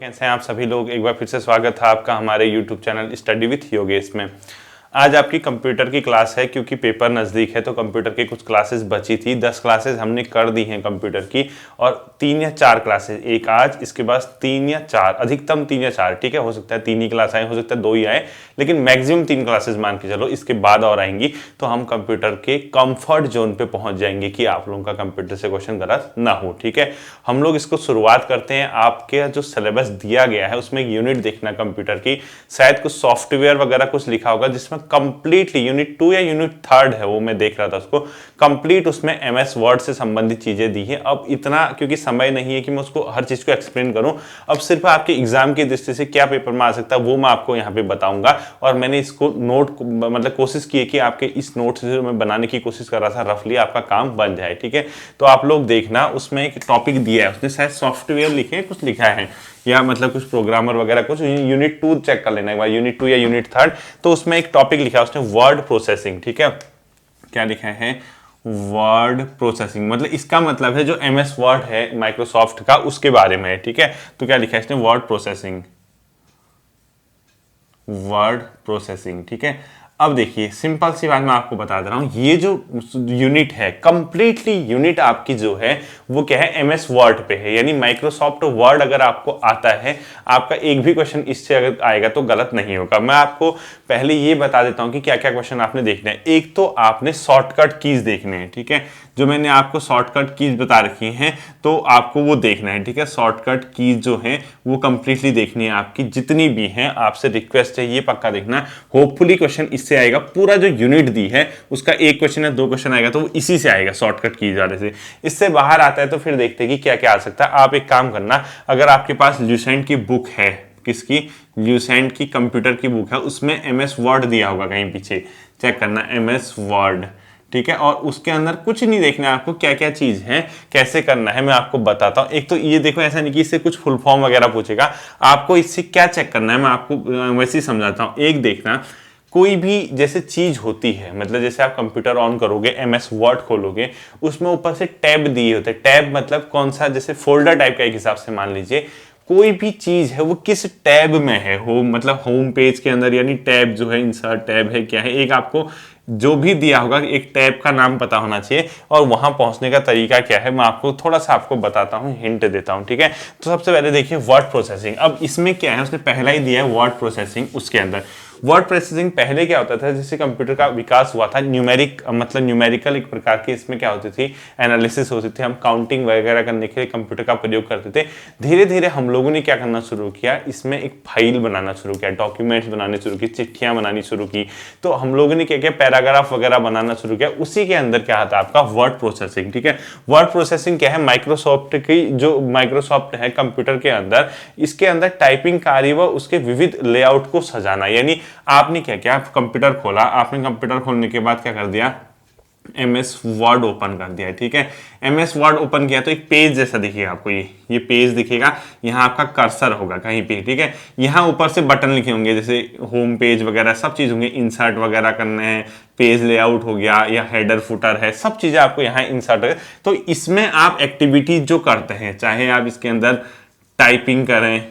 कैसे हैं आप सभी लोग। एक बार फिर से स्वागत है आपका हमारे YouTube channel study with Yogesh में। आज आपकी कंप्यूटर की क्लास है क्योंकि पेपर नज़दीक है तो कंप्यूटर की कुछ क्लासेस बची थी। 10 क्लासेस हमने कर दी हैं कंप्यूटर की और 3 या 4 क्लासेस, एक आज, इसके बाद 3 या 4, अधिकतम 3 या 4, ठीक है। हो सकता है 3 ही क्लास आए, हो सकता है 2 ही आए, लेकिन मैक्सिमम 3 क्लासेस मान के चलो। इसके बाद और आएंगी तो हम कंप्यूटर के कंफर्ट जोन पे पहुंच जाएंगे कि आप लोगों का कंप्यूटर से क्वेश्चन गलत ना हो, ठीक है। हम लोग इसको शुरुआत करते हैं। आपके जो सिलेबस दिया गया है उसमें एक यूनिट देखना कंप्यूटर की, शायद कुछ सॉफ्टवेयर वगैरह कुछ लिखा होगा जिसमें कंप्लीटली यूनिट 2 या यूनिट 3 है, वो मैं देख रहा था उसको कंप्लीट, उसमें एमएस वर्ड से संबंधित चीजें दी हैं। अब इतना क्योंकि समय नहीं है कि मैं उसको हर चीज को एक्सप्लेन करूं, अब सिर्फ आपके एग्जाम की दृष्टि से क्या पेपर में आ सकता है वो मैं आपको यहाँ पे बताऊंगा। और मैंने इसको नोट मतलब कोशिश की है कि आपके इस नोट से मैं बनाने की कोशिश कर रहा था, रफली आपका काम बन जाए, ठीक है। तो आप लोग देखना, उसमें एक टॉपिक दिया है, उसने शायद सॉफ्टवेयर लिखे कुछ लिखा है या मतलब कुछ प्रोग्रामर वगैरह कुछ, यूनिट 2 चेक कर लेना एक बार, यूनिट 2 या यूनिट 3। तो उसमें एक टॉपिक लिखा है उसने वर्ड प्रोसेसिंग, ठीक है। क्या लिखा है? वर्ड प्रोसेसिंग, मतलब इसका मतलब है जो एमएस वर्ड है माइक्रोसॉफ्ट का उसके बारे में है, ठीक है। तो क्या लिखा है इसने? वर्ड प्रोसेसिंग, वर्ड प्रोसेसिंग, ठीक है। अब देखिए सिंपल सी बात मैं आपको बता दे रहा हूं, ये जो यूनिट है कंप्लीटली यूनिट आपकी जो है वो क्या है? एमएस वर्ड पे है, यानी माइक्रोसॉफ्ट वर्ड अगर आपको आता है, आपका एक भी क्वेश्चन इससे अगर आएगा तो गलत नहीं होगा। मैं आपको पहले ये बता देता हूं कि क्या क्या क्वेश्चन आपने देखने हैं। एक तो आपने शॉर्टकट कीज देखने हैं, ठीक है। जो मैंने आपको शॉर्टकट कीज बता रखी हैं तो आपको वो देखना है, ठीक है। शॉर्टकट कीज जो है वो कंप्लीटली देखनी है आपकी, जितनी भी हैं। आपसे रिक्वेस्ट है ये पक्का देखना, होपफुली क्वेश्चन इससे आएगा। पूरा जो यूनिट दी है उसका एक क्वेश्चन या 2 क्वेश्चन आएगा तो वो इसी से आएगा, शॉर्टकट कीज वाले से। इससे बाहर आता है तो फिर देखते हैं कि क्या क्या आ सकता है। आप एक काम करना, अगर आपके पास ल्यूसेंट की बुक है, किसकी? ल्यूसेंट की कंप्यूटर की बुक है, उसमें एमएस वर्ड दिया होगा कहीं पीछे, चेक करना एमएस वर्ड, ठीक है। और उसके अंदर कुछ नहीं देखना है आपको, क्या क्या चीज है, कैसे करना है, मैं आपको बताता हूं। एक तो ये देखो, ऐसा नहीं कि इससे कुछ फुल फॉर्म वगैरह पूछेगा, आपको इससे क्या चेक करना है मैं आपको वैसे ही समझाता हूं। एक देखना, कोई भी जैसे चीज होती है, मतलब जैसे आप कंप्यूटर ऑन करोगे, एमएस वर्ड खोलोगे, उसमें ऊपर से टैब दिए होते हैं। टैब मतलब कौन सा? जैसे फोल्डर टाइप का, एक हिसाब से मान लीजिए कोई भी चीज है वो किस टैब में है, हो मतलब होम पेज के अंदर, यानी टैब जो है, इंसर्ट टैब है, क्या है, एक आपको जो भी दिया होगा एक टैब का नाम पता होना चाहिए। और वहां पहुंचने का तरीका क्या है मैं आपको थोड़ा सा आपको बताता हूं, हिंट देता हूं, ठीक है। तो सबसे पहले देखिए वर्ड प्रोसेसिंग। अब इसमें क्या है, उसने पहला ही दिया है वर्ड प्रोसेसिंग। उसके अंदर वर्ड प्रोसेसिंग पहले क्या होता था, जैसे कंप्यूटर का विकास हुआ था, न्यूमेरिक मतलब न्यूमेरिकल एक प्रकार की इसमें क्या होती थी, एनालिसिस होती थी, हम काउंटिंग वगैरह करने के लिए कंप्यूटर का प्रयोग करते थे। धीरे धीरे हम लोगों ने क्या करना शुरू किया, इसमें एक फाइल बनाना शुरू किया, डॉक्यूमेंट्स बनाने शुरू की, चिट्ठियां बनानी शुरू की। तो हम लोगों ने क्या किया, पैराग्राफ वगैरह बनाना शुरू किया। उसी के अंदर क्या आता है आपका वर्ड प्रोसेसिंग, ठीक है। वर्ड प्रोसेसिंग क्या है? माइक्रोसॉफ्ट की जो माइक्रोसॉफ्ट है कंप्यूटर के अंदर, इसके अंदर टाइपिंग कार्य व उसके विविध लेआउट को सजाना। यानी आपने क्या किया, कंप्यूटर खोला, आपने कंप्यूटर खोलने के बाद क्या कर दिया, एमएस वर्ड ओपन कर दिया, ठीक है। एमएस वर्ड ओपन किया तो एक पेज जैसा दिखेगा आपको, ये पेज दिखेगा, यहाँ आपका कर्सर होगा कहीं पे, ठीक है। यहाँ ऊपर से बटन लिखे होंगे जैसे होम पेज वगैरह सब चीज होंगे, इंसर्ट वगैरह करने हैं, पेज लेआउट हो गया या हेडर फुटर है, सब चीजें आपको यहाँ इंसर्ट है। तो इसमें आप एक्टिविटी जो करते हैं, चाहे आप इसके अंदर टाइपिंग करें,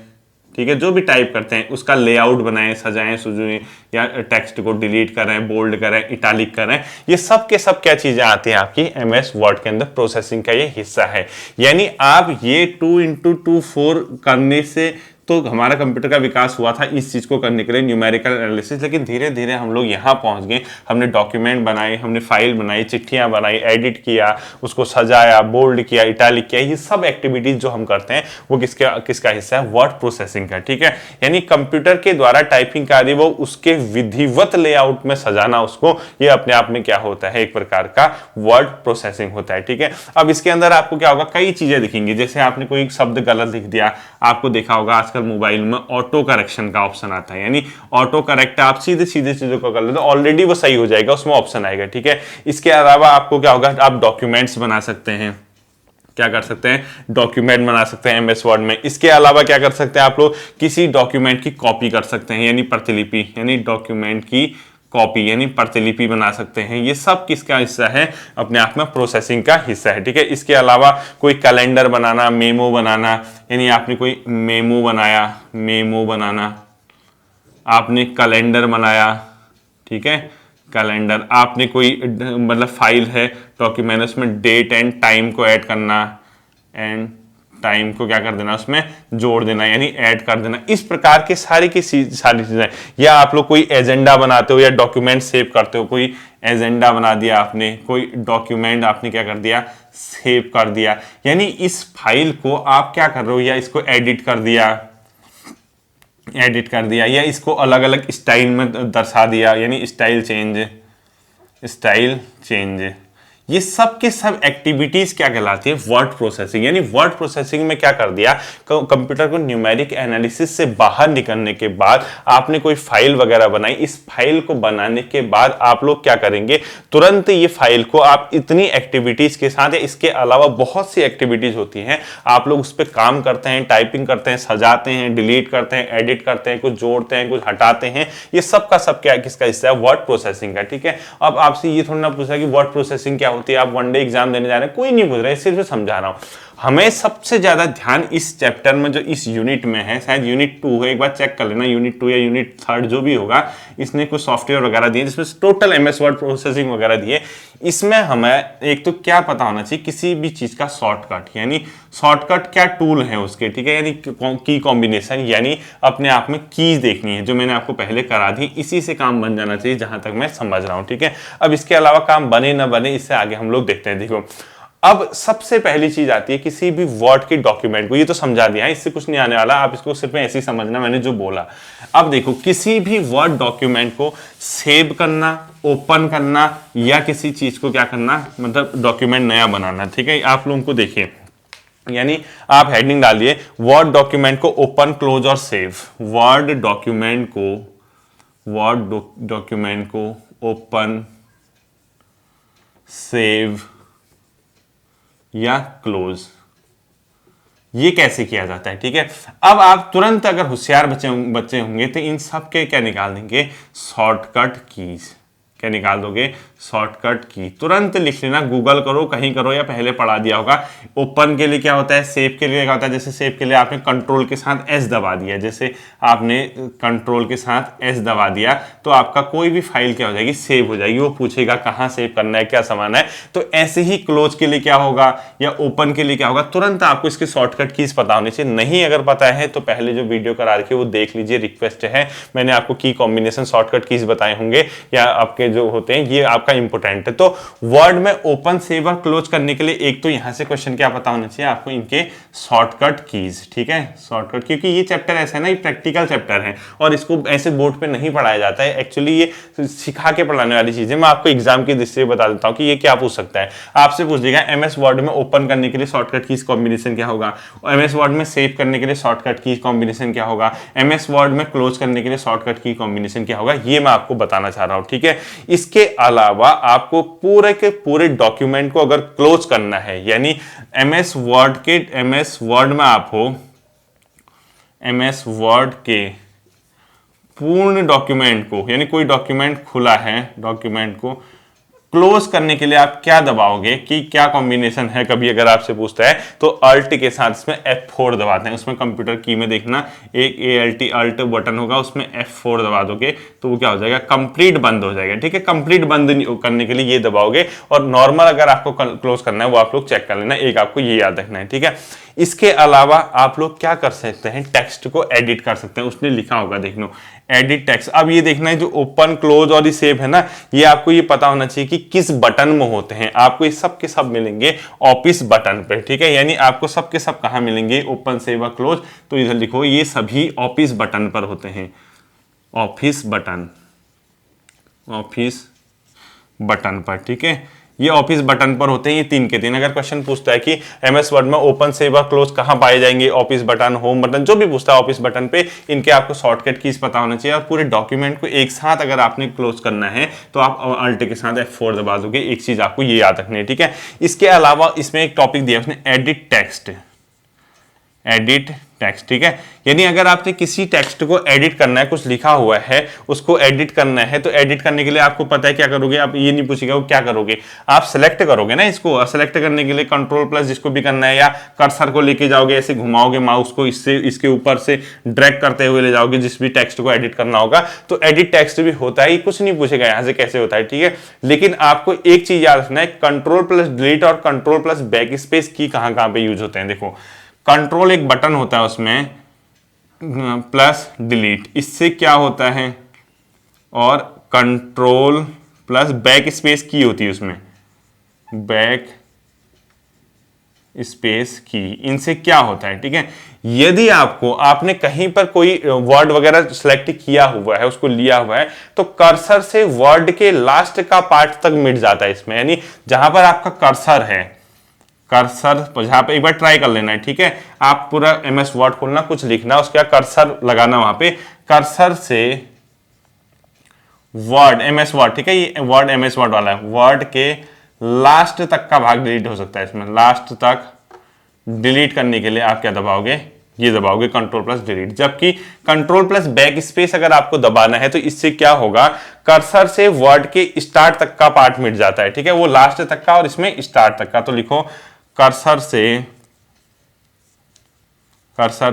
ठीक है, जो भी टाइप करते हैं उसका लेआउट बनाएं, सजाएं, सुजुएं, या टेक्स्ट को डिलीट करें, बोल्ड करें, इटालिक करें, ये सब के सब क्या चीजें आती हैं आपकी एमएस वर्ड के अंदर, प्रोसेसिंग का ये हिस्सा है। यानी आप ये 2x2 4 करने से तो हमारा कंप्यूटर का विकास हुआ था इस चीज को करने के लिए, न्यूमेरिकल एनालिसिस, लेकिन धीरे धीरे हम लोग यहाँ पहुंच गए, हमने डॉक्यूमेंट बनाए, हमने फाइल बनाई, चिट्ठियां बनाई, एडिट किया, उसको सजाया, बोल्ड किया, इटालिक किया, ये सब एक्टिविटीज जो हम करते हैं वो किसका हिस्सा है? वर्ड प्रोसेसिंग का, ठीक है। यानी कंप्यूटर के द्वारा टाइपिंग कार्य वो उसके विधिवत लेआउट में सजाना उसको, ये अपने आप में क्या होता है, एक प्रकार का वर्ड प्रोसेसिंग होता है, ठीक है। अब इसके अंदर आपको क्या होगा, कई चीजें दिखेंगी। जैसे आपने कोई शब्द गलत लिख दिया, आपको देखा होगा आजकल मोबाइल में ऑटो करेक्शन का ऑप्शन आता है, यानी ऑटो करेक्ट आप सीधे सीधे चीजों को कर लेते, ऑलरेडी वो सही हो जाएगा, उसमें ऑप्शन आएगा, ठीक है। इसके अलावा आपको क्या होगा, आप डॉक्यूमेंट्स बना सकते हैं, क्या कर सकते हैं, डॉक्यूमेंट बना सकते हैं एमएस वर्ड में। इसके अलावा क्या कर सकते हैं आप लोग, किसी डॉक्यूमेंट की कॉपी कर सकते हैं, यानी प्रतिलिपि, यानी डॉक्यूमेंट की कॉपी यानी प्रतिलिपि बना सकते हैं। ये सब किसका हिस्सा है? अपने आप में प्रोसेसिंग का हिस्सा है, ठीक है। इसके अलावा कोई कैलेंडर बनाना, मेमो बनाना, यानी आपने कोई मेमो बनाया, मेमो बनाना, आपने कैलेंडर बनाया, ठीक है, कैलेंडर, आपने कोई मतलब फाइल है डॉक्यूमेंट, उसमें डेट एंड टाइम को ऐड करना, एंड टाइम को क्या कर देना, उसमें जोड़ देना यानी ऐड कर देना। इस प्रकार के सारी चीजें, या आप लोग कोई एजेंडा बनाते हो या डॉक्यूमेंट सेव करते हो, कोई एजेंडा बना दिया आपने, कोई डॉक्यूमेंट आपने क्या कर दिया, सेव कर दिया, यानी इस फाइल को आप क्या कर रहे हो, या इसको एडिट कर दिया या इसको अलग अलग स्टाइल में दर्शा दिया, यानी स्टाइल चेंज। ये सब के सब एक्टिविटीज क्या कहलाती है? Word processing. यानी वर्ड प्रोसेसिंग में क्या कर दिया, कंप्यूटर को न्यूमेरिक एनालिसिस से बाहर निकलने के बाद आपने कोई फाइल वगैरह बनाई, इस फाइल को बनाने के बाद आप लोग क्या करेंगे, तुरंत ये फाइल को आप इतनी एक्टिविटीज के साथ, या इसके अलावा बहुत सी एक्टिविटीज होती हैं, आप लोग उस पर काम करते हैं, टाइपिंग करते हैं, सजाते हैं, डिलीट करते हैं, एडिट करते हैं, कुछ जोड़ते हैं, कुछ हटाते हैं, ये सब का सब क्या किसका हिस्सा है? वर्ड प्रोसेसिंग का, ठीक है। अब आपसे ये थोड़ा ना पूछा कि वर्ड प्रोसेसिंग क्या होती है, आप वनडे एग्जाम देने जा रहे हैं, कोई नहीं पूछ रहा है, सिर्फ समझा रहा हूं। हमें सबसे ज्यादा ध्यान इस चैप्टर में, जो इस यूनिट में है, शायद यूनिट 2 है, एक बार चेक कर लेना, यूनिट 2 या यूनिट 3 जो भी होगा, इसने कुछ सॉफ्टवेयर वगैरह दिए जिसमें टोटल एमएस वर्ड प्रोसेसिंग वगैरह दिए। इसमें हमें एक तो क्या पता होना चाहिए, किसी भी चीज का शॉर्टकट, यानी शॉर्टकट क्या टूल है उसके, ठीक है, यानी की कॉम्बिनेशन, यानी अपने आप में कीज देखनी है, जो मैंने आपको पहले करा दी, इसी से काम बन जाना चाहिए जहां तक मैं समझ रहा हूं, ठीक है। अब इसके अलावा काम बने ना बने, इससे आगे हम लोग देखते हैं। देखो, अब सबसे पहली चीज आती है किसी भी वर्ड के डॉक्यूमेंट को, ये तो समझा दिया है, इससे कुछ नहीं आने वाला, आप इसको सिर्फ ऐसे ही समझना मैंने जो बोला। अब देखो, किसी भी वर्ड डॉक्यूमेंट को सेव करना, ओपन करना, या किसी चीज को क्या करना, मतलब डॉक्यूमेंट नया बनाना, ठीक है। आप लोगों को देखिए, यानी आप हेडिंग डालिए वर्ड डॉक्यूमेंट को ओपन, क्लोज और सेव। वर्ड डॉक्यूमेंट को ओपन, सेव या क्लोज, ये कैसे किया जाता है, ठीक है। अब आप तुरंत अगर होशियार बच्चे होंगे तो इन सब के क्या निकाल देंगे, शॉर्टकट कीज। क्या निकाल दोगे, शॉर्टकट की। तुरंत लिख लेना, गूगल करो, कहीं करो, या पहले पढ़ा दिया होगा। ओपन के लिए क्या होता है, सेव के लिए क्या होता है, जैसे सेव के लिए आपने कंट्रोल के साथ एस दबा दिया, जैसे आपने कंट्रोल के साथ एस दबा दिया तो आपका कोई भी फाइल क्या हो जाएगी, सेव हो जाएगी। वो पूछेगा कहाँ सेव करना है, क्या सामान है। तो ऐसे ही क्लोज के लिए क्या होगा या ओपन के लिए क्या होगा, तुरंत आपको इसके शॉर्टकट कीज पता होनी चाहिए। नहीं अगर पता है तो पहले जो वीडियो करा रखी है वो देख लीजिए, रिक्वेस्ट है, मैंने आपको की कॉम्बिनेशन शॉर्टकट कीज बताए होंगे या आपके जो होते हैं, ये आपका इंपोर्टेंट है। तो वर्ड में ओपन, सेव और क्लोज करने के लिए एक तो यहां से क्वेश्चन क्या पता होना चाहिए आपको, इनके शॉर्टकट कीज, ठीक है, शॉर्टकट। क्योंकि ये चैप्टर ऐसा है ना, ये प्रैक्टिकल चैप्टर है और इसको ऐसे बोर्ड पे नहीं पढ़ाया जाता है, एक्चुअली ये सिखा के पढ़ाने वाली चीजें। मैं आपको एग्जाम की दृष्टि से बता देता हूं कि ये क्या पूछ सकता है। आपसे पूछ देगा एमएस वर्ड में ओपन करने के लिए शॉर्टकट कीज कॉम्बिनेशन क्या होगा, एमएस वर्ड में सेव करने के लिए शॉर्टकट की कॉम्बिनेशन क्या होगा, एमएस वर्ड में क्लोज करने के लिए शॉर्टकट की कॉम्बिनेशन क्या होगा, ये मैं आपको बताना चाह रहा हूं, ठीक है। इसके अलावा आपको पूरे के पूरे डॉक्यूमेंट को अगर क्लोज करना है, यानी एमएस वर्ड में आप हो, एमएस वर्ड के पूर्ण डॉक्यूमेंट को, यानी कोई डॉक्यूमेंट खुला है, डॉक्यूमेंट को क्लोज करने के लिए आप क्या दबाओगे, कि क्या कॉम्बिनेशन है, कभी अगर आपसे पूछता है तो अल्ट के साथ इसमें F4 दबाते हैं। उसमें कंप्यूटर की में देखना एक ALT अल्ट बटन होगा, उसमें F4 दबा दोगे तो वो क्या हो जाएगा, कंप्लीट बंद हो जाएगा, ठीक है। कंप्लीट बंद करने के लिए ये दबाओगे, और नॉर्मल अगर आपको क्लोज करना है वो आप लोग चेक कर लेना, एक आपको ये याद रखना है, ठीक है। इसके अलावा आप लोग क्या कर सकते हैं, टेक्स्ट को एडिट कर सकते हैं। उसने लिखा होगा, देख लो, एडिट टेक्स्ट। अब ये देखना है जो ओपन, क्लोज और ये सेव है ना, ये आपको ये पता होना चाहिए कि किस बटन में होते हैं। आपको ये सब के सब मिलेंगे ऑफिस बटन पे, ठीक है। यानी आपको सब के सब कहां मिलेंगे, ओपन, सेव और क्लोज। तो इधर लिखो, ये सभी ऑफिस बटन पर होते हैं, ऑफिस बटन, ऑफिस बटन पर, ठीक है। ये ऑफिस बटन पर होते हैं, ये 3 के 3। अगर क्वेश्चन पूछता है कि एमएस वर्ड में ओपन, सेव और क्लोज कहां पाए जाएंगे, ऑफिस बटन, होम बटन, जो भी पूछता है ऑफिस बटन पे, इनके आपको शॉर्टकट कीज पता होना चाहिए। और पूरे डॉक्यूमेंट को एक साथ अगर आपने क्लोज करना है तो आप अल्ट के साथ F4 दबा दोगे। एक चीज आपको ये याद रखनी है, ठीक है। इसके अलावा इसमें एक टॉपिक दिया उसने, एडिट टेक्स्ट, एडिट टेक्स्ट, ठीक है। यानी अगर आपने किसी टेक्स्ट को एडिट करना है, कुछ लिखा हुआ है उसको एडिट करना है, तो एडिट करने के लिए आपको पता है क्या करोगे, आप ये नहीं पूछेगा वो क्या करोगे, आप सेलेक्ट करोगे ना इसको। सेलेक्ट करने के लिए कंट्रोल प्लस जिसको भी करना है, या कर्सर को लेके जाओगे, ऐसे घुमाओगे माउस को, इससे इसके ऊपर से ड्रैग करते हुए ले जाओगे जिस भी टेक्स्ट को एडिट करना होगा, तो एडिट टेक्स्ट भी होता है, कुछ नहीं पूछेगा यहाँ से कैसे होता है, ठीक है। लेकिन आपको एक चीज याद रखना है, कंट्रोल प्लस डिलीट और कंट्रोल प्लस बैक स्पेस की कहां पे यूज होते हैं। देखो कंट्रोल एक बटन होता है उसमें, प्लस डिलीट, इससे क्या होता है, और कंट्रोल प्लस बैक स्पेस की होती है उसमें, बैक स्पेस की, इनसे क्या होता है, ठीक है। यदि आपने कहीं पर कोई वर्ड वगैरह सेलेक्ट किया हुआ है, उसको लिया हुआ है, तो कर्सर से वर्ड के लास्ट का पार्ट तक मिट जाता है इसमें, यानी जहां पर आपका कर्सर है, कर्सर जहां पे एक बार ट्राई कर लेना है, ठीक है। आप पूरा MS वर्ड खोलना, कुछ लिखना, उसके बाद कर्सर लगाना वहां पे, कर्सर से वर्ड MS वर्ड, ठीक है, ये वर्ड MS वर्ड वाला है, वर्ड के लास्ट तक का भाग डिलीट हो सकता है इसमें। लास्ट तक डिलीट करने के लिए आप क्या दबाओगे, ये दबाओगे कंट्रोल प्लस डिलीट। जबकि कंट्रोल प्लस बैक स्पेस अगर आपको दबाना है तो इससे क्या होगा, कर्सर से वर्ड के स्टार्ट तक का पार्ट मिट जाता है, ठीक है, वो लास्ट तक का और इसमें स्टार्ट तक का। तो लिखो कर्सर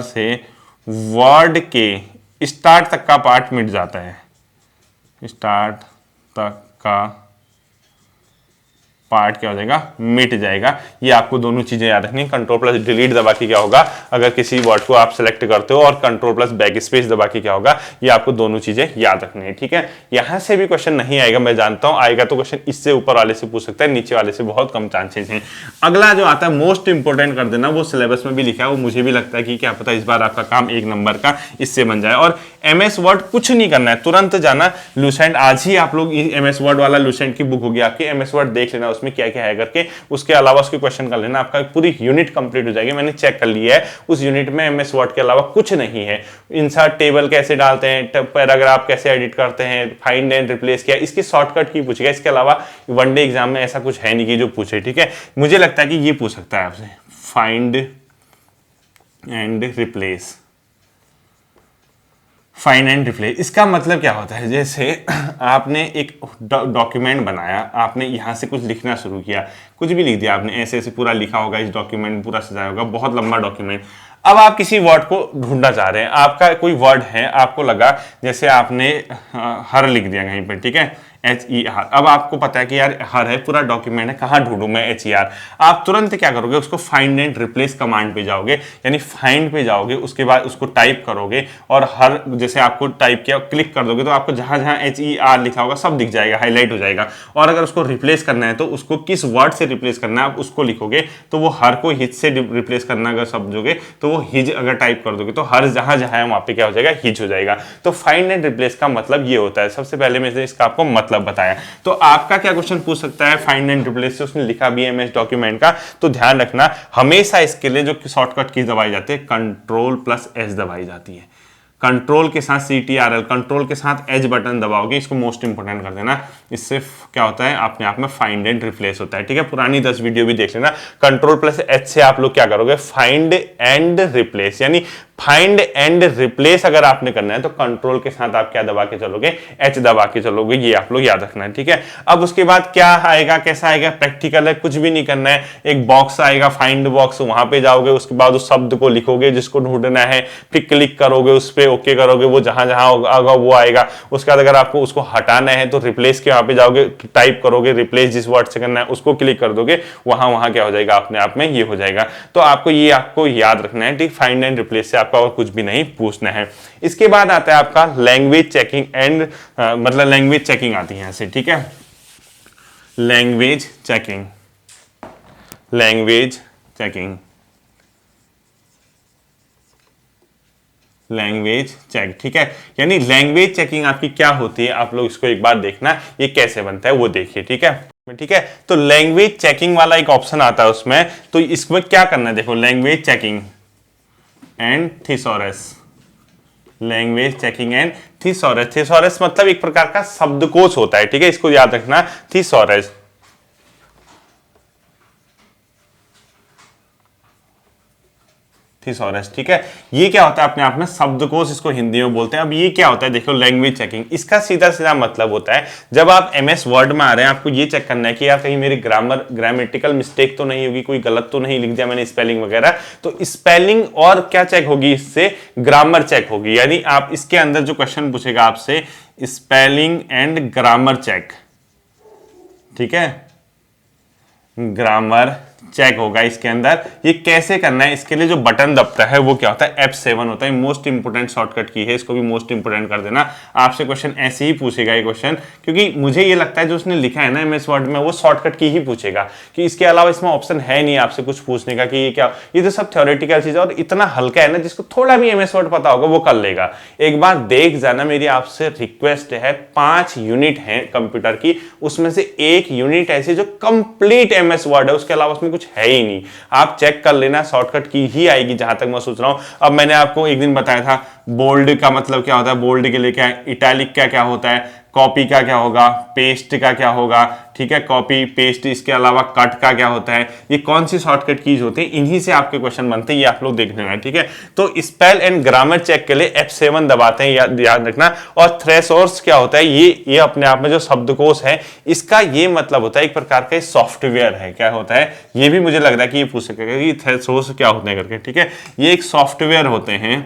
से वर्ड के स्टार्ट तक का पार्ट मिट जाता है, स्टार्ट तक का पार्ट क्या हो जाएगा, मिट जाएगा। ये आपको दोनों चीजें याद रखनी है। कंट्रोल प्लस डिलीट दबा के क्या होगा, अगर किसी वर्ड को आप सेलेक्ट करते हो, और कंट्रोल प्लस बैक स्पेस दबा के क्या होगा, ये आपको दोनों चीजें याद रखनी है, ठीक है। यहां से भी क्वेश्चन नहीं आएगा, मैं जानता हूं, आएगा तो क्वेश्चन इससे ऊपर वाले से पूछ सकता है, नीचे वाले से बहुत कम चांसेस हैं। अगला जो आता है मोस्ट इंपोर्टेंट कर देना, वो सिलेबस में भी लिखा है, वो मुझे भी लगता है कि क्या पता इस बार आपका काम 1 नंबर का इससे बन जाए। और MS वर्ड कुछ नहीं करना है, तुरंत जाना लुसेंट, आज ही आप लोग MS वर्ड वाला लुसेंट की बुक होगी आपकी, MS वर्ड देख लेना उसमें क्या क्या है करके, उसके अलावा उसके क्वेश्चन कर लेना, आपका पूरी यूनिट कंप्लीट हो जाएगी। मैंने चेक कर लिया है, उस यूनिट में MS वर्ड के अलावा कुछ नहीं है। इंसर्ट टेबल कैसे डालते हैं, पैराग्राफ कैसे एडिट करते हैं, फाइंड एंड रिप्लेस किया, इसकी शॉर्टकट की पूछेगा। इसके अलावा वनडे एग्जाम में ऐसा कुछ है नहीं कि जो पूछे, ठीक है। मुझे लगता है कि ये पूछ सकता है आपसे, find and replace, find and replace, इसका मतलब क्या होता है, जैसे आपने एक डॉक्यूमेंट बनाया, आपने यहाँ से कुछ लिखना शुरू किया, कुछ भी लिख दिया आपने, ऐसे ऐसे पूरा लिखा होगा, इस डॉक्यूमेंट पूरा सजाया होगा, बहुत लंबा डॉक्यूमेंट। अब आप किसी वर्ड को ढूंढना चाह रहे हैं, आपका कोई वर्ड है, आपको लगा जैसे आपने हर लिख दिया कहीं पर, ठीक है, HER। अब आपको पता है कि यार हर है, पूरा डॉक्यूमेंट है, कहाँ ढूंढूं मैं HER। आप तुरंत क्या करोगे, उसको फाइंड एंड रिप्लेस कमांड पे जाओगे, यानी फाइंड पे जाओगे, उसके बाद उसको टाइप करोगे, और हर जैसे आपको टाइप किया क्लिक कर दोगे तो आपको जहां जहां HER लिखा होगा सब दिख जाएगा, हाईलाइट हो जाएगा। और अगर उसको रिप्लेस करना है तो उसको किस वर्ड से रिप्लेस करना है आप उसको लिखोगे, तो वो हर को हिज से रिप्लेस करना अगर समझोगे तो वो हिज अगर टाइप कर दोगे तो हर जहां जहां है वहां पे क्या हो जाएगा, हिज हो जाएगा। तो फाइंड एंड रिप्लेस का मतलब ये होता है। सबसे पहले मैंने इसका आपको मतलब बताया। तो आपका क्या क्वेश्चन पूछ सकता है, फाइंड एंड रिप्लेस से, उसने लिखा भी MS डॉक्यूमेंट का, तो ध्यान रखना हमेशा इसके लिए जो शॉर्टकट की दबाई जाती है, कंट्रोल प्लस S दबाई जाती है। कंट्रोल के साथ CTRL, कंट्रोल के साथ H बटन दबाओगे, इसको मोस्ट इंपोर्टेंट कर देना। इससे क्या होता है, अपने आप में फाइंड एंड रिप्लेस होता है, ठीक है। पुरानी 10 वीडियो भी देख लेना। कंट्रोल प्लस H से आप लोग क्या करोगे, फाइंड एंड रिप्लेस, यानी फाइंड एंड रिप्लेस अगर आपने करना है तो कंट्रोल के साथ आप क्या दबा के चलोगे, H दबा के चलोगे, ये आप लोग याद रखना है, ठीक है। अब उसके बाद क्या आएगा, कैसा आएगा, प्रैक्टिकल है, कुछ भी नहीं करना है। एक बॉक्स आएगा, फाइंड बॉक्स, वहां पे जाओगे, उसके बाद उस शब्द को लिखोगे जिसको ढूंढना है, फिर क्लिक करोगे उस पर, ओके करोगे, वो जहां जहां होगा वो आएगा। उसके बाद अगर आपको उसको हटाना है तो रिप्लेस के वहां पे जाओगे, टाइप करोगे, रिप्लेस जिस वर्ड से करना है उसको क्लिक कर दोगे, वहां वहां क्या हो जाएगा, अपने आप में ये हो जाएगा। तो आपको ये आपको याद रखना है, ठीक। फाइंड एंड रिप्लेस से आपका और कुछ भी नहीं पूछना है। इसके बाद आता है आपका लैंग्वेज चेकिंग एंड मतलब लैंग्वेज चेकिंग आती है ऐसे, ठीक है। Language checking, language checking, language check, ठीक है। यानी लैंग्वेज चेकिंग आपकी क्या होती है, आप लोग इसको एक बार देखना, ये कैसे बनता है वो देखिए, ठीक है, ठीक है। तो लैंग्वेज चेकिंग वाला एक ऑप्शन आता है उसमें, तो इसमें क्या करना है, देखो, language checking and thesaurus, language checking and thesaurus. Thesaurus मतलब एक प्रकार का शब्दकोश होता है, ठीक है, इसको याद रखना, थिसॉरस। थिसॉरस, ठीक है। ये क्या होता है अपने आप में शब्दकोश, इसको हिंदी में बोलते हैं। अब ये क्या होता है, देखो लैंग्वेज चेकिंग, इसका सीधा सीधा मतलब होता है जब आप एमएस वर्ड में आ रहे हैं, आपको ये चेक करना है कि यार कहीं मेरी ग्रामेटिकल मिस्टेक तो नहीं होगी, कोई गलत तो नहीं लिख दिया मैंने स्पेलिंग वगैरह। तो स्पेलिंग और क्या चेक होगी, इससे ग्रामर चेक होगी। यानी आप इसके अंदर जो क्वेश्चन पूछेगा आपसे, स्पेलिंग एंड ग्रामर चेक, ठीक है, ग्रामर चेक होगा इसके अंदर। ये कैसे करना है, इसके लिए जो बटन दबता है वो क्या होता है, F7 होता है। मोस्ट इंपोर्टेंट शॉर्टकट की है, इसको भी मोस्ट इंपोर्टेंट कर देना। आपसे क्वेश्चन ऐसे ही पूछेगा ये क्वेश्चन, क्योंकि मुझे ये लगता है जो उसने लिखा है ना एमएस वर्ड में, वो शॉर्टकट की ही पूछेगा, कि इसके अलावा इसमें ऑप्शन है नहीं आपसे कुछ पूछने का कि ये क्या। ये तो सब थ्योरेटिकल चीज है और इतना हल्का है ना, जिसको थोड़ा भी एमएस वर्ड पता होगा वो कर लेगा। एक बार देख जाना, मेरी आपसे रिक्वेस्ट है। 5 यूनिट है कंप्यूटर की, उसमें से एक यूनिट ऐसी जो कंप्लीट एमएस वर्ड है, उसके अलावा उसमें कुछ है ही नहीं। आप चेक कर लेना, शॉर्टकट की ही आएगी जहां तक मैं सोच रहा हूं। अब मैंने आपको एक दिन बताया था बोल्ड का मतलब क्या होता है, बोल्ड के लिए क्या है, इटैलिक का क्या होता है, कॉपी का क्या होगा, पेस्ट का क्या होगा, ठीक है, कॉपी पेस्ट, इसके अलावा कट का क्या होता है। ये कौन सी शॉर्टकट कीज होती है, इन्हीं से आपके क्वेश्चन बनते हैं, ये आप लोग देखने हैं, ठीक है। तो स्पेल एंड ग्रामर चेक के लिए F7 दबाते हैं, याद रखना। और थ्रेशोल्ड क्या होता है, ये अपने आप में जो शब्दकोश है, इसका ये मतलब होता है एक प्रकार का सॉफ्टवेयर है। क्या होता है, ये भी मुझे लग रहा है कि ये पूछ सकेगा कि थ्रेशोल्ड क्या होते हैं करके, ठीक है। ये एक सॉफ्टवेयर होते हैं,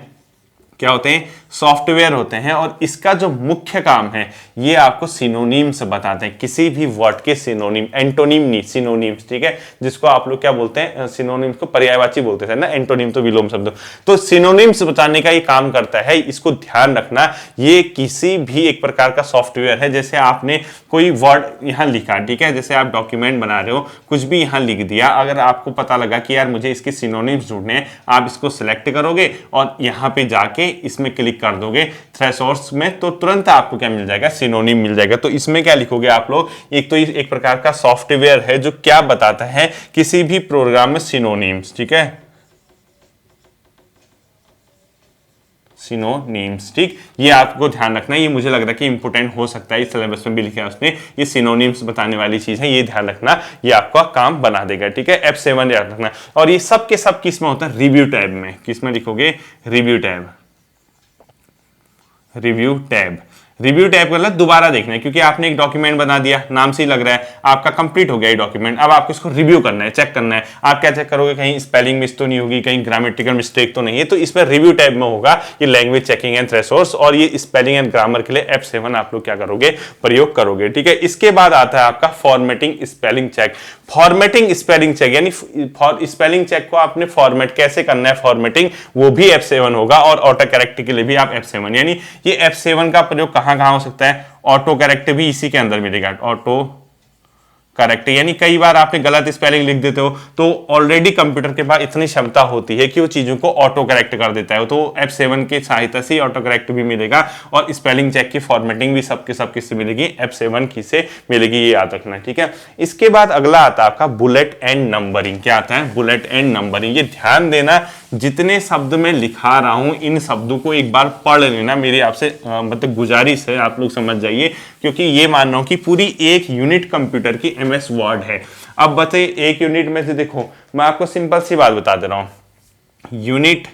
क्या होते हैं, सॉफ्टवेयर होते हैं। और इसका जो मुख्य काम है, ये आपको सिनोनिम्स बताते हैं, किसी भी वर्ड के सिनोनिम, एंटोनिम नहीं, सिनोनिम्स, ठीक है, जिसको आप लोग क्या बोलते हैं, सिनोनिम्स को पर्यायवाची बोलते थे ना, एंटोनिम तो विलोम शब्द। तो सिनोनिम्स बताने का ये काम करता है, इसको ध्यान रखना। ये किसी भी एक प्रकार का सॉफ्टवेयर है। जैसे आपने कोई वर्ड यहाँ लिखा, ठीक है, जैसे आप डॉक्यूमेंट बना रहे हो, कुछ भी यहाँ लिख दिया, अगर आपको पता लगा कि यार मुझे इसके सिनोनिम्स ढूंढने हैं, आप इसको सिलेक्ट करोगे और यहाँ पे जाके इसमें क्लिक कर दोगे थ्रेशोल्ड्स में, तो तुरंत आपको क्या मिल जाएगा, सिनोनिम मिल जाएगा। तो इसमें क्या लिखोगे आप लोग, एक तो एक प्रकार का सॉफ्टवेयर है जो क्या बताता है किसी भी प्रोग्राम में सिनोनिम्स, ठीक है, सिनोनिम्स, ठीक। ये आपको ध्यान रखना है, ये मुझे लग रहा है कि इंपोर्टेंट हो सकता है, इस सिलेबस में भी लिखा है उसने, ये सिनोनिम्स बताने वाली चीज है, ये ध्यान रखना, ये आपका काम बना देगा, ठीक है। F7 याद रखना। और ये सब के सब किस में होता है, रिव्यू टैब में। किस में लिखोगे, review tab, review tab. Review tab का मतलब दोबारा देखना है, क्योंकि आपने एक डॉक्यूमेंट बना दिया, नाम से ही लग रहा है आपका कंप्लीट हो गया ये डॉक्यूमेंट। अब आपको इसको रिव्यू करना है, चेक करना है। आप क्या चेक करोगे, कहीं स्पेलिंग मिस तो नहीं होगी, कहीं ग्रामेटिकल मिस्टेक तो नहीं है। तो इसमें रिव्यू टैब में होगा ये लैंग्वेज चेकिंग एंड थ्रेशोल्ड्स, और ये स्पेलिंग एंड ग्रामर के लिए F7 आप लोग क्या करोगे, प्रयोग करोगे, ठीक है। इसके बाद आता है आपका formatting spelling check. Formatting spelling check यानी स्पेलिंग चेक को आपने फॉर्मेट कैसे करना है, फॉर्मेटिंग, वो भी F7 होगा। और ऑटो करेक्ट के लिए भी आप F7, यानी ये F7 का प्रयोग कहां कहां हो सकता है, ऑटो करेक्ट भी इसी के अंदर मिलेगा। ऑटो करेक्ट यानी कई बार आपने गलत स्पेलिंग लिख देते हो, तो ऑलरेडी कंप्यूटर के पास इतनी क्षमता होती है कि वो चीजों को ऑटो करेक्ट कर देता है। तो F7 की सहायता से ऑटो करेक्ट भी मिलेगा, और स्पेलिंग चेक की फॉर्मेटिंग भी सबके सब किससे मिलेगी, F7 की से मिलेगी, ये याद रखना, ठीक है। इसके बाद अगला आता है आपका बुलेट एंड नंबरिंग। क्या आता है, बुलेट एंड नंबरिंग। ये ध्यान देना, जितने शब्द मैं लिखा रहा हूं इन शब्दों को एक बार पढ़ लेना, मेरी आपसे मतलब गुजारिश है, आप लोग समझ जाइए, क्योंकि ये मान रहा हूं कि पूरी एक यूनिट कंप्यूटर की एमएस वर्ड है। अब बताइए एक यूनिट में से, देखो मैं आपको सिंपल सी बात बता दे रहा हूं, यूनिट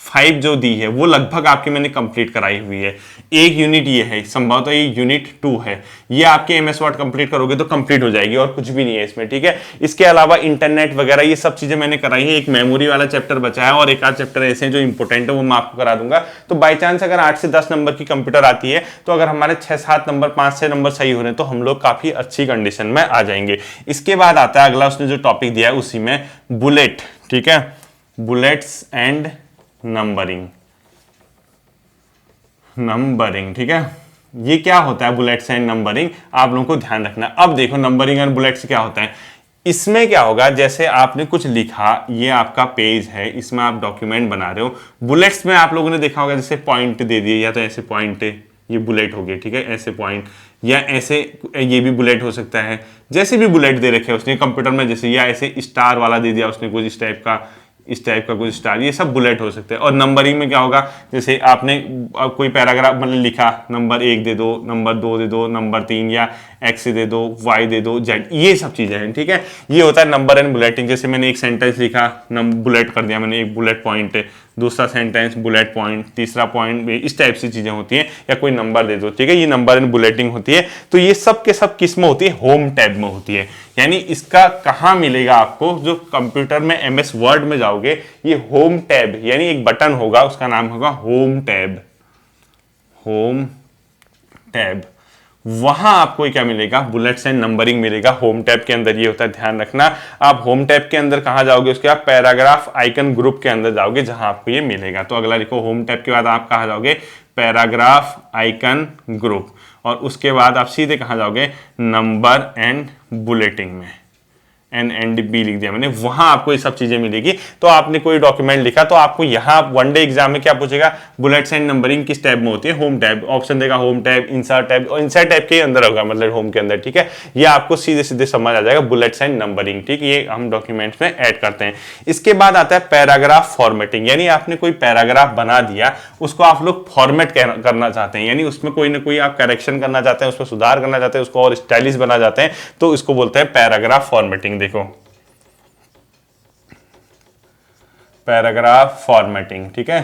5 जो दी है वो लगभग आपकी मैंने कंप्लीट कराई हुई है। एक यूनिट ये है, संभवतः ये यूनिट 2 है, ये आपके एमएस वर्ड कंप्लीट करोगे तो कंप्लीट हो जाएगी, और कुछ भी नहीं है इसमें, ठीक है। इसके अलावा इंटरनेट वगैरह ये सब चीजें मैंने कराई है। एक मेमोरी वाला चैप्टर बचा है, और एक आध चैप्टर ऐसे हैं जो इंपोर्टेंट है, वो मैं आपको करा दूंगा। तो बाई चांस अगर 8 से 10 नंबर की कंप्यूटर आती है, तो अगर हमारे 6-7 नंबर 5-6 नंबर सही हो रहे हैं, तो हम लोग काफी अच्छी कंडीशन में आ जाएंगे। इसके बाद आता है अगला, उसने जो टॉपिक दिया है उसी में बुलेट, ठीक है, बुलेट्स एंड नंबरिंग, नंबरिंग, ठीक है। ये क्या होता है बुलेट्स एंड नंबरिंग, आप लोगों को ध्यान रखना। अब देखो नंबरिंग और बुलेट्स क्या होता है। इसमें क्या होगा, जैसे आपने कुछ लिखा, ये आपका पेज है, इसमें आप डॉक्यूमेंट बना रहे हो। बुलेट्स में आप लोगों ने देखा होगा, जैसे पॉइंट दे दिए, या तो ऐसे पॉइंट, ये बुलेट हो गए, ठीक है, ऐसे पॉइंट, या ऐसे, ये भी बुलेट हो सकता है। जैसे भी बुलेट दे रखे उसने कंप्यूटर में, जैसे या ऐसे स्टार वाला दे दिया उसने, कुछ इस टाइप का कुछ स्टार, ये सब बुलेट हो सकते हैं। और नंबरिंग में क्या होगा, जैसे आपने कोई पैराग्राफ मतलब लिखा, नंबर 1 दे दो, नंबर 2 दे दो, नंबर 3, या एक्स दे दो, वाई दे दो, जेड, ये सब चीजें हैं, ठीक है। ये होता है नंबर एंड बुलेटिंग। जैसे मैंने एक सेंटेंस लिखा, बुलेट कर दिया मैंने, एक बुलेट पॉइंट है, दूसरा सेंटेंस बुलेट पॉइंट, तीसरा पॉइंट, इस टाइप से चीजें होती हैं। या कोई नंबर दे दो, ठीक है, ये नंबर एंड बुलेटिंग होती है। तो ये सब के सब किस में होती है? होम टैब में होती है। यानी इसका कहां मिलेगा आपको? जो कंप्यूटर में एमएस वर्ड में जाओगे, ये होम टैब यानी एक बटन होगा, उसका नाम होगा होम टैब। होम टैब, वहां आपको क्या मिलेगा? बुलेट्स एंड नंबरिंग मिलेगा होम टैब के अंदर। ये होता है, ध्यान रखना। आप होम टैब के अंदर कहां जाओगे? उसके बाद पैराग्राफ आइकन ग्रुप के अंदर जाओगे, जहां आपको ये मिलेगा। तो अगला लिखो, होम टैब के बाद आप कहां जाओगे? Paragraph icon group. और उसके बाद आप सीधे कहां जाओगे? नंबर एंड बुलेटिंग में, NNB लिख दिया मैंने, वहां आपको ये सब चीजें मिलेगी। तो आपने कोई डॉक्यूमेंट लिखा तो आपको यहाँ वनडे एग्जाम में क्या पूछेगा? बुलेट्स एंड नंबरिंग किस टैब में होती है? Home tab. ऑप्शन देगा होम टैब, इंसर्ट टैब, और इंसर्ट टैब के अंदर होगा, मतलब होम के अंदर, ठीक है। ये आपको सीधे सीधे समझ आ जाएगा, बुलेट्स एंड नंबरिंग, ठीक। ये हम डॉक्यूमेंट्स में ऐड करते हैं। इसके बाद आता है पैराग्राफ फॉर्मेटिंग, यानी आपने कोई पैराग्राफ बना दिया, उसको आप लोग फॉर्मेट करना चाहते हैं, यानी उसमें कोई ना कोई आप करेक्शन करना चाहते हैं, उसमें सुधार करना चाहते हैं, उसको और स्टाइलिश बना चाहते हैं, तो इसको बोलते हैं पैराग्राफ फॉर्मेटिंग। देखो, पैराग्राफ फॉर्मेटिंग, ठीक है।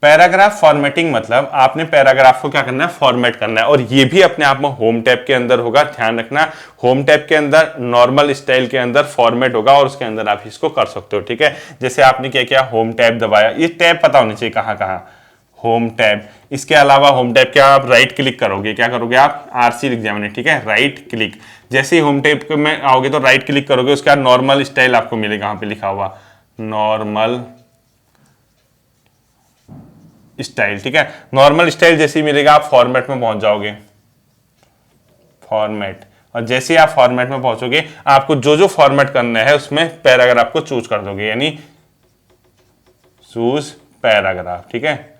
पैराग्राफ फॉर्मेटिंग मतलब आपने पैराग्राफ को क्या करना है? फॉर्मेट करना है। और ये भी अपने आप में होम टैब के अंदर होगा, ध्यान रखना। होम टैब के अंदर नॉर्मल स्टाइल के अंदर फॉर्मेट होगा, और उसके अंदर आप इसको कर सकते हो, ठीक है। जैसे आपने क्या किया? होम टैब दबाया। ये टैब पता होनी चाहिए कहां कहां, होम टैब। इसके अलावा होम टैब क्या, आप राइट क्लिक करोगे, क्या करोगे आप? RC लिख दिया मैंने, ठीक है, राइट क्लिक। जैसे ही होम टैब में आओगे तो राइट क्लिक करोगे, उसके बाद नॉर्मल स्टाइल आपको मिलेगा, यहाँ पे लिखा हुआ नॉर्मल स्टाइल, ठीक है। नॉर्मल स्टाइल जैसे ही मिलेगा आप फॉर्मेट में पहुंच जाओगे, फॉर्मेट। और जैसे ही आप फॉर्मेट में पहुंचोगे, आपको जो जो फॉर्मेट करना है उसमें पैराग्राफ को चूज कर दोगे, यानी चूज पैराग्राफ, ठीक है,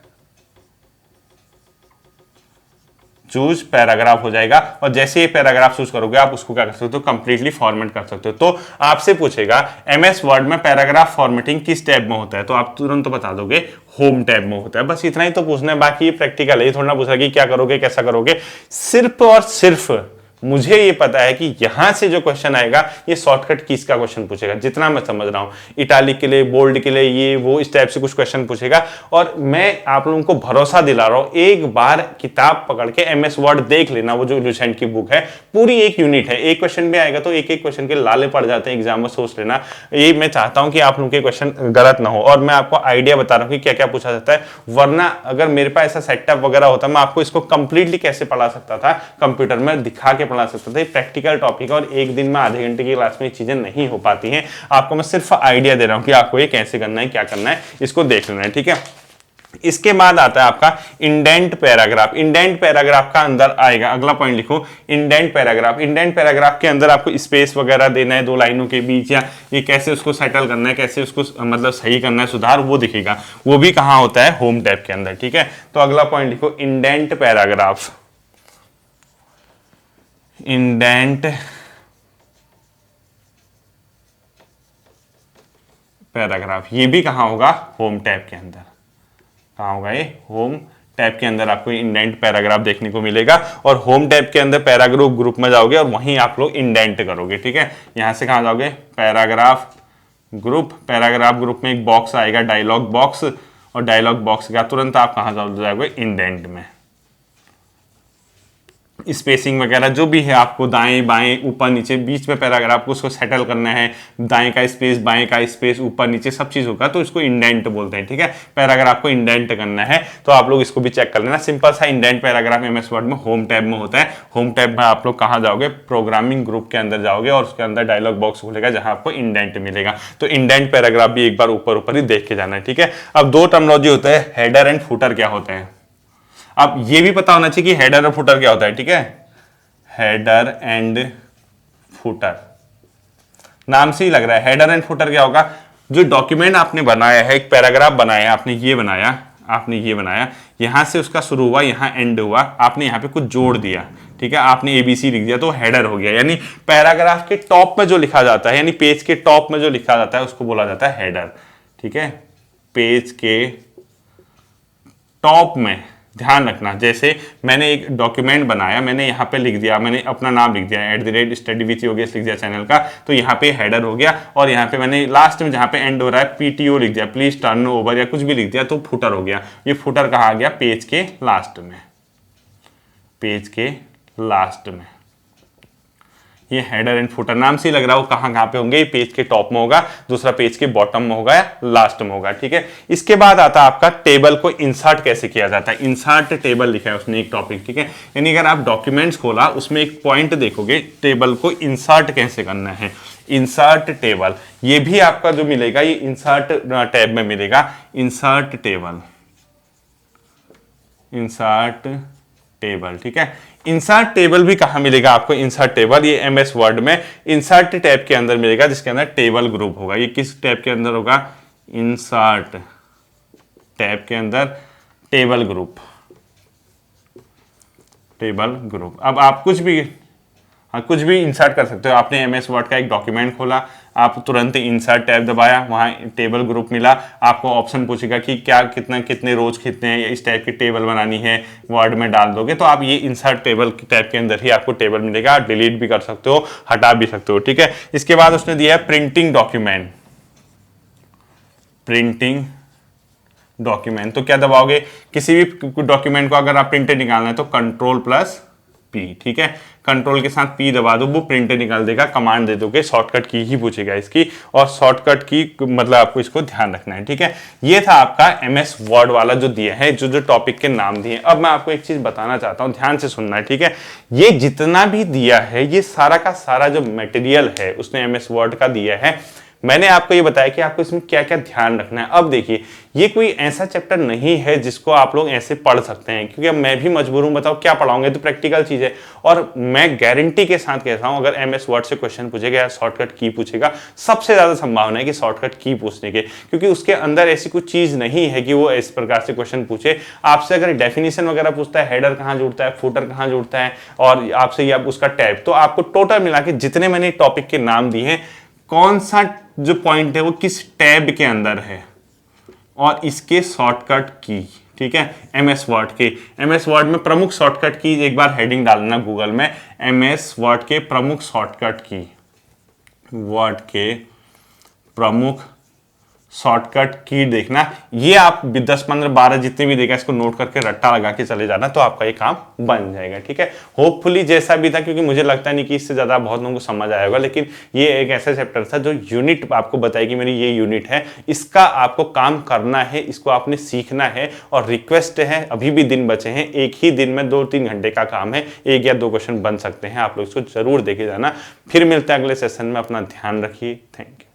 चूज पैराग्राफ हो जाएगा। और जैसे ये पैराग्राफ चूज करोगे, आप उसको क्या कर सकते हो? कंप्लीटली फॉर्मेट कर सकते हो। तो आपसे पूछेगा एमएस वर्ड में पैराग्राफ फॉर्मेटिंग किस टैब में होता है, तो आप तुरंत तो बता दोगे होम टैब में होता है। बस इतना ही तो पूछना है, बाकी ये प्रैक्टिकल है, ये थोड़ा ना पूछा कि क्या करोगे, कैसा करोगे। सिर्फ और सिर्फ मुझे ये पता है कि यहां से जो क्वेश्चन आएगा, ये शॉर्टकट कीज का क्वेश्चन पूछेगा, जितना मैं समझ रहा हूं। इटालिक के लिए, बोल्ड के लिए, ये वो इस टाइप से कुछ क्वेश्चन पूछेगा। और मैं आप लोगों को भरोसा दिला रहा हूं, एक बार किताब पकड़ के एमएस वर्ड देख लेना, वो जो लुसेंट की बुक है, पूरी एक यूनिट है, एक क्वेश्चन भी आएगा तो एक एक क्वेश्चन के लाले पड़ जाते हैं एग्जाम में, सोच लेना। ये मैं चाहता हूं कि आप लोगों के क्वेश्चन गलत ना हो, और मैं आपको आइडिया बता रहा हूं कि क्या क्या पूछा जाता है। वरना अगर मेरे पास ऐसा सेटअप वगैरह होता, मैं आपको इसको कंप्लीटली कैसे पढ़ा सकता था, कंप्यूटर में दिखा के पढ़ा सकता था। प्रैक्टिकल टॉपिक है, और एक दिन में आधे घंटे की क्लास में चीजें नहीं हो पाती हैं। आपको मैं सिर्फ आइडिया दे रहा हूं कि आपको ये कैसे करना है, क्या करना है, इसको देख लेना है, ठीक है। इसके बाद आता है आपका इंडेंट पैराग्राफ। इंडेंट पैराग्राफ का अंदर आएगा, अगला पॉइंट लिखो, इंडेंट पैराग्राफ। इंडेंट पैराग्राफ के अंदर आपको स्पेस वगैरह देना है दो लाइनों के बीच, या ये कैसे उसको सेटल करना है, कैसे उसको मतलब सही करना है, सुधार, वो दिखेगा। वो भी कहां होता है? होम टैब के अंदर, ठीक है। तो अगला पॉइंट लिखो, इंडेंट पैराग्राफ। इंडेंट पैराग्राफ, ये भी कहां होगा? होम टैब के अंदर। कहां होगा ये? होम टैब के अंदर आपको इंडेंट पैराग्राफ देखने को मिलेगा। और होम टैब के अंदर पैराग्राफ ग्रुप में जाओगे और वहीं आप लोग इंडेंट करोगे, ठीक है। यहां से कहां जाओगे? Paragraph group. पैराग्राफ ग्रुप में एक बॉक्स आएगा, डायलॉग बॉक्स, और डायलॉग बॉक्स का तुरंत आप कहां जाओगे? इंडेंट में। स्पेसिंग वगैरह जो भी है, आपको दाएं बाएं ऊपर नीचे बीच में पैराग्राफ को उसको सेटल करना है, दाएं का स्पेस, बाएं का स्पेस, ऊपर नीचे सब चीज होगा, तो इसको इंडेंट बोलते हैं, ठीक है। पैराग्राफ को इंडेंट करना है, तो आप लोग इसको भी चेक कर लेना। सिंपल सा इंडेंट पैराग्राफ एमएस वर्ड में होम टैब में होता है। होम टैब में आप लोग कहां जाओगे? प्रोग्रामिंग ग्रुप के अंदर जाओगे, और उसके अंदर डायलॉग बॉक्स खुलेगा जहां आपको इंडेंट मिलेगा। तो इंडेंट पैराग्राफ भी एक बार ऊपर ऊपर ही देख के जाना है, ठीक है। अब दो टर्मिनोलॉजी होता है, हेडर एंड फुटर क्या होते हैं। अब ये भी पता होना चाहिए कि हेडर और फुटर क्या होता है, ठीक है। हेडर एंड फुटर, नाम से ही लग रहा है। हेडर एंड फुटर क्या होगा? जो डॉक्यूमेंट आपने बनाया है, एक पैराग्राफ बनाया, आपने ये बनाया, यहां से उसका शुरू हुआ, यहां एंड हुआ, आपने यहां पे कुछ जोड़ दिया, ठीक है, आपने ABC लिख दिया, तो हेडर हो गया। यानी पैराग्राफ के टॉप में जो लिखा जाता है, यानी पेज के टॉप में जो लिखा जाता है, उसको बोला जाता है हेडर, ठीक है। पेज के टॉप में ध्यान रखना, जैसे मैंने एक डॉक्यूमेंट बनाया, मैंने यहाँ पे लिख दिया, मैंने अपना नाम लिख दिया @studywithyogesh लिख दिया चैनल का, तो यहाँ पे हेडर हो गया, और यहाँ पे मैंने लास्ट में जहाँ पे एंड हो रहा है PTO लिख दिया, प्लीज टर्न ओवर या कुछ भी लिख दिया, तो फुटर हो गया। ये फुटर कहाँ आ गया? पेज के लास्ट में, पेज के लास्ट में। ये हेडर एंड फुटर नाम से ही लग रहा है वो कहाँ कहाँ पे होंगे, पेज के टॉप में होगा, दूसरा पेज के बॉटम में होगा या लास्ट में होगा, ठीक है। इसके बाद आता है आपका टेबल को इंसर्ट कैसे किया जाता है। इंसर्ट टेबल लिखा है उसने एक टॉपिक, ठीक है। यानी अगर आप डॉक्यूमेंट्स खोला, उसमें एक पॉइंट देखोगे टेबल को इंसर्ट कैसे करना है। इंसर्ट टेबल ये भी आपका जो मिलेगा, ये इंसर्ट टैब में मिलेगा। इंसर्ट टेबल, इंसर्ट टेबल, ठीक है। इंसर्ट टेबल भी कहां मिलेगा आपको? इंसर्ट टेबल ये MS वर्ड में इंसर्ट टैब के अंदर मिलेगा, जिसके अंदर टेबल ग्रुप होगा। ये किस टैब के अंदर होगा? इंसर्ट टैब के अंदर टेबल ग्रुप, टेबल ग्रुप। अब आप कुछ भी कुछ भी इंसर्ट कर सकते हो। आपने MS वर्ड का एक डॉक्यूमेंट खोला, आप तुरंत इंसर्ट टैब दबाया, वहाँ टेबल ग्रुप मिला, आपको ऑप्शन पूछेगा कि क्या कितने रोज कितने हैं, इस टाइप की टेबल बनानी है, वर्ड में डाल दोगे तो आप ये इंसर्ट टेबल टैब के अंदर ही आपको टेबल मिलेगा। डिलीट भी कर सकते हो, हटा भी सकते हो, ठीक है। इसके बाद उसने दिया है प्रिंटिंग डॉक्यूमेंट, प्रिंटिंग डॉक्यूमेंट। तो क्या दबाओगे? किसी भी डॉक्यूमेंट को अगर आप प्रिंटेड निकालना है तो Ctrl+P, ठीक है। कंट्रोल के साथ P दबा दो, वो प्रिंटर निकाल देगा। कमांड दे दोगे, शॉर्टकट की ही पूछेगा इसकी, और शॉर्टकट की मतलब आपको इसको ध्यान रखना है, ठीक है। ये था आपका MS वर्ड वाला जो दिया है, जो टॉपिक के नाम दिए। अब मैं आपको एक चीज बताना चाहता हूं, ध्यान से सुनना है, ठीक है। ये जितना भी दिया है, ये सारा का सारा जो मटेरियल है उसने MS वर्ड का दिया है। मैंने आपको ये बताया कि आपको इसमें क्या क्या ध्यान रखना है। अब देखिए, ये कोई ऐसा चैप्टर नहीं है जिसको आप लोग ऐसे पढ़ सकते हैं, क्योंकि अब मैं भी मजबूर हूं, बताओ क्या पढ़ाऊंगे, तो प्रैक्टिकल चीज है। और मैं गारंटी के साथ कहता हूं, अगर MS वर्ड से क्वेश्चन पूछेगा या शॉर्टकट की पूछेगा, सबसे ज्यादा संभावना है कि शॉर्टकट की पूछने के, क्योंकि उसके अंदर ऐसी कुछ चीज नहीं है कि वो इस प्रकार से क्वेश्चन पूछे आपसे। अगर डेफिनेशन वगैरह पूछता है, हेडर कहाँ जुड़ता है, फुटर कहाँ जुड़ता है, और आपसे ये उसका टैब, तो आपको टोटल मिला के जितने मैंने टॉपिक के नाम दिए हैं, कौन सा जो पॉइंट है वो किस टैब के अंदर है, और इसके शॉर्टकट की, ठीक है। MS वर्ड के, MS वर्ड में प्रमुख शॉर्टकट की, एक बार हेडिंग डालना गूगल में, MS वर्ड के प्रमुख शॉर्टकट की, वर्ड के प्रमुख शॉर्टकट की देखना। ये आप 10, 15, 12 जितने भी देखा, इसको नोट करके रट्टा लगा के चले जाना, तो आपका ये काम बन जाएगा, ठीक है। होपफुली जैसा भी था, क्योंकि मुझे लगता नहीं कि इससे ज्यादा बहुत लोगों को समझ आया होगा, लेकिन ये एक ऐसा चैप्टर था जो यूनिट आपको बताया कि मेरी ये यूनिट है, इसका आपको काम करना है, इसको आपने सीखना है। और रिक्वेस्ट है, अभी भी दिन बचे हैं, एक ही दिन में 2-3 घंटे का काम है, 1 या 2 क्वेश्चन बन सकते हैं। आप लोग इसको जरूर देखे जाना। फिर मिलते हैं अगले सेशन में, अपना ध्यान रखिए। Thank you.